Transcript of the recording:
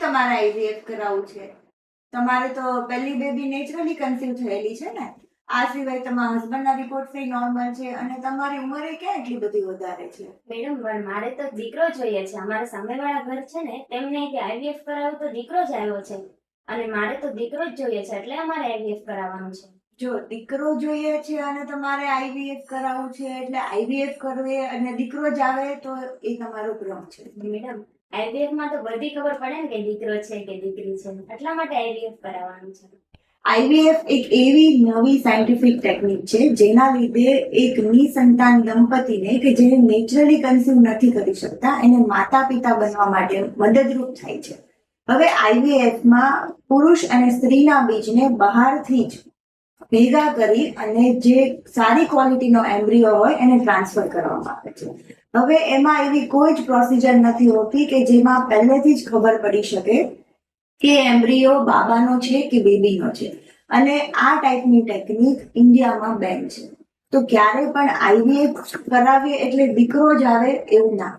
તમારે આઈવીએફ કરાવવું છે? તમારે તો પહેલી બેબી નેચરલી કન્સીવ થયેલી છે ને? આ સિવાય તમારા હસબન્ડના રિપોર્ટ ફ્રી નોર્મલ છે અને તમારી ઉંમરે ક્યાં એટલી બધી વધારે છે? મેડમ મારે તો દીકરો જોઈએ છે. અમારા સામેવાળા ઘર છે ને તેમને કે આઈવીએફ કરાવું તો દીકરો જ આવ્યો છે અને મારે તો દીકરો જ જોઈએ છે, એટલે અમારે આઈવીએફ કરાવવાનું છે. જો દીકરો જોઈએ છે અને તમારે આઈવીએફ કરાવવું છે એટલે આઈવીએફ કરવે અને દીકરો જ આવે તો એ તમારો ભ્રમ છે. મેડમ આઈવીએફ માં તો બધી ખબર પડે ને કે દીકરો છે કે દીકરી છે, એટલા માટે આઈવીએફ કરાવવાનું છે. આઈવીએફ એક એવી નવી સાયન્ટિફિક ટેકનિક છે જેના લીધે એક નિસંતાન દંપતીને કે જે નેચરલી કન્સીવ નથી કરી શકતા એને માતા પિતા બનવા માટે મદદરૂપ થાય છે. હવે આઈવીએફમાં પુરુષ અને સ્ત્રીના બીજને બહારથી જ ભેગા કરી અને જે સારી ક્વોલિટીનો એમ્બ્રિયો હોય એને ટ્રાન્સફર કરવામાં આવે છે. હવે એમાં એવી કોઈ જ પ્રોસિજર નથી હોતી કે જેમાં પહેલેથી જ ખબર પડી શકે કે એમ્બ્રિયો બાબાનો છે કે બેબીનો છે, અને આ ટાઈપની ટેકનિક ઇન્ડિયામાં બેન છે. તો ક્યારે પણ આઈવીએફ કરાવીએ એટલે દીકરો જ આવે એવું ના.